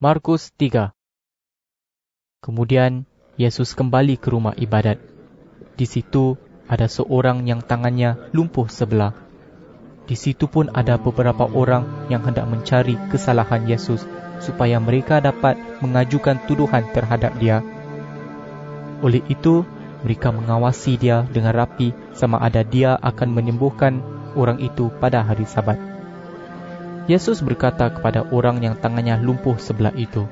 Markus 3. Kemudian Yesus kembali ke rumah ibadat. Di situ ada seorang yang tangannya lumpuh sebelah. Di situ pun ada beberapa orang yang hendak mencari kesalahan Yesus supaya mereka dapat mengajukan tuduhan terhadap dia. Oleh itu, mereka mengawasi dia dengan rapi sama ada dia akan menyembuhkan orang itu pada hari Sabat. Yesus berkata kepada orang yang tangannya lumpuh sebelah itu,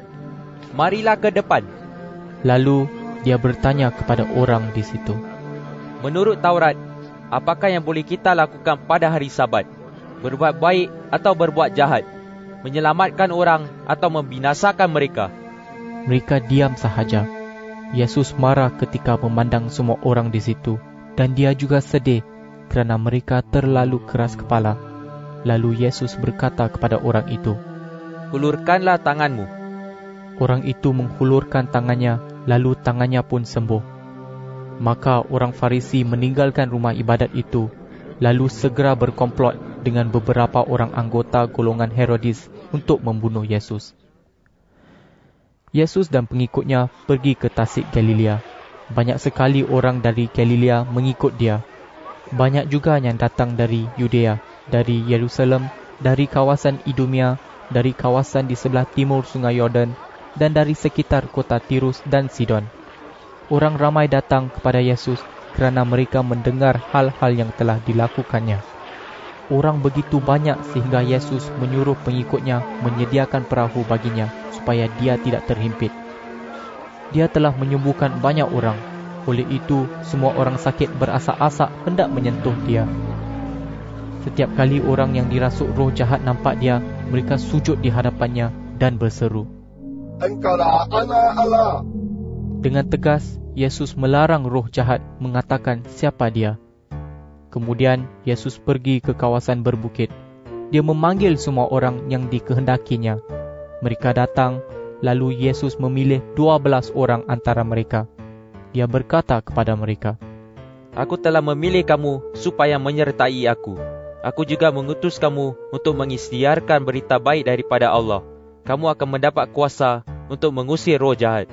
"Marilah ke depan." Lalu dia bertanya kepada orang di situ, "Menurut Taurat, apakah yang boleh kita lakukan pada hari Sabat? Berbuat baik atau berbuat jahat? Menyelamatkan orang atau membinasakan mereka?" Mereka diam sahaja. Yesus marah ketika memandang semua orang di situ, dan dia juga sedih kerana mereka terlalu keras kepala. Lalu Yesus berkata kepada orang itu, "Hulurkanlah tanganmu." Orang itu menghulurkan tangannya, lalu tangannya pun sembuh. Maka orang Farisi meninggalkan rumah ibadat itu, lalu segera berkomplot dengan beberapa orang anggota golongan Herodis untuk membunuh Yesus. Yesus dan pengikutnya pergi ke Tasik Galilea. Banyak sekali orang dari Galilea mengikut dia. Banyak juga yang datang dari Yudea, dari Yerusalem, dari kawasan Idumea, dari kawasan di sebelah timur Sungai Yordan, dan dari sekitar kota Tirus dan Sidon. Orang ramai datang kepada Yesus kerana mereka mendengar hal-hal yang telah dilakukannya. Orang begitu banyak sehingga Yesus menyuruh pengikutnya menyediakan perahu baginya supaya dia tidak terhimpit. Dia telah menyembuhkan banyak orang. Oleh itu, semua orang sakit berasak-asak hendak menyentuh dia. Setiap kali orang yang dirasuk roh jahat nampak dia, mereka sujud di hadapannya dan berseru, "Engkaulah anak Allah." Dengan tegas, Yesus melarang roh jahat mengatakan siapa dia. Kemudian, Yesus pergi ke kawasan berbukit. Dia memanggil semua orang yang dikehendakinya. Mereka datang, lalu Yesus memilih 12 orang antara mereka. Dia berkata kepada mereka, "Aku telah memilih kamu supaya menyertai aku. Aku juga mengutus kamu untuk mengisytiharkan berita baik daripada Allah. Kamu akan mendapat kuasa untuk mengusir roh jahat."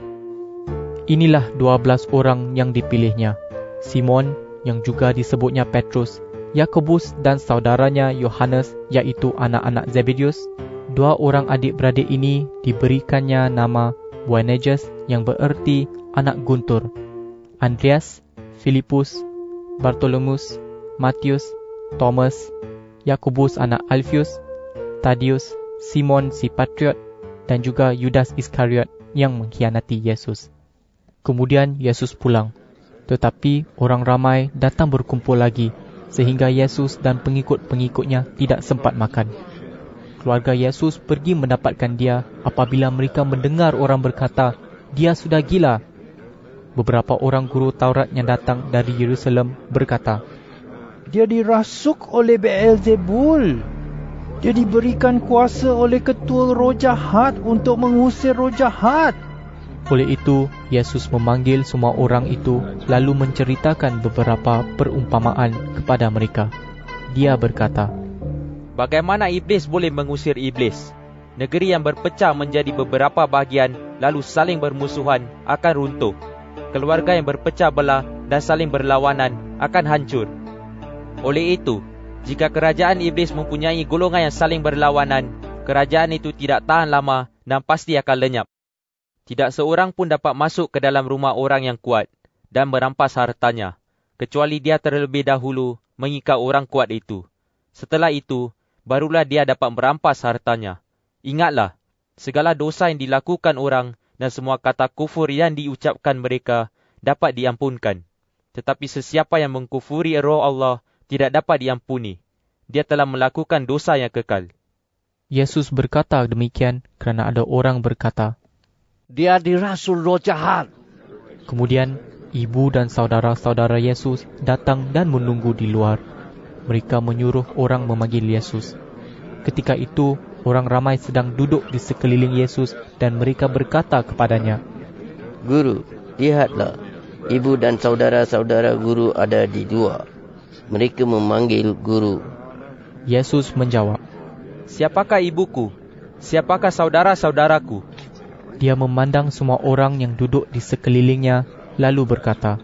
Inilah 12 orang yang dipilihnya. Simon, yang juga disebutnya Petrus, Yakobus dan saudaranya Yohanes, iaitu anak-anak Zebedeus. 2 orang adik-beradik ini diberikannya nama Boanerges, yang bererti anak guntur, Andreas, Filipus, Bartolomeus, Matius, Thomas, Yakobus anak Alfius, Tadius, Simon si Patriot, dan juga Yudas Iskariot yang mengkhianati Yesus. Kemudian Yesus pulang, tetapi orang ramai datang berkumpul lagi, sehingga Yesus dan pengikut-pengikutnya tidak sempat makan. Keluarga Yesus pergi mendapatkan dia apabila mereka mendengar orang berkata, "Dia sudah gila." Beberapa orang guru Taurat yang datang dari Yerusalem berkata, "Dia dirasuk oleh Beelzebul. Dia diberikan kuasa oleh ketua roh jahat untuk mengusir roh jahat." Oleh itu, Yesus memanggil semua orang itu lalu menceritakan beberapa perumpamaan kepada mereka. Dia berkata, "Bagaimana iblis boleh mengusir iblis? Negeri yang berpecah menjadi beberapa bahagian lalu saling bermusuhan akan runtuh. Keluarga yang berpecah belah dan saling berlawanan akan hancur. Oleh itu, jika kerajaan iblis mempunyai golongan yang saling berlawanan, kerajaan itu tidak tahan lama dan pasti akan lenyap. Tidak seorang pun dapat masuk ke dalam rumah orang yang kuat dan merampas hartanya, kecuali dia terlebih dahulu mengikat orang kuat itu. Setelah itu, barulah dia dapat merampas hartanya. Ingatlah, segala dosa yang dilakukan orang dan semua kata kufur yang diucapkan mereka dapat diampunkan. Tetapi sesiapa yang mengkufuri roh Allah tidak dapat diampuni. Dia telah melakukan dosa yang kekal." Yesus berkata demikian kerana ada orang berkata, "Dia dirasul roh jahat." Kemudian, ibu dan saudara-saudara Yesus datang dan menunggu di luar. Mereka menyuruh orang memanggil Yesus. Ketika itu, orang ramai sedang duduk di sekeliling Yesus dan mereka berkata kepadanya, "Guru, lihatlah, ibu dan saudara-saudara guru ada di luar. Mereka memanggil guru." Yesus menjawab, "Siapakah ibuku? Siapakah saudara-saudaraku?" Dia memandang semua orang yang duduk di sekelilingnya, lalu berkata,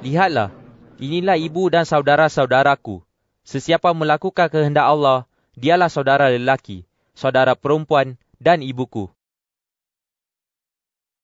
Lihatlah, inilah ibu dan saudara-saudaraku. Sesiapa melakukan kehendak Allah, dialah saudara lelaki, saudara perempuan dan ibuku.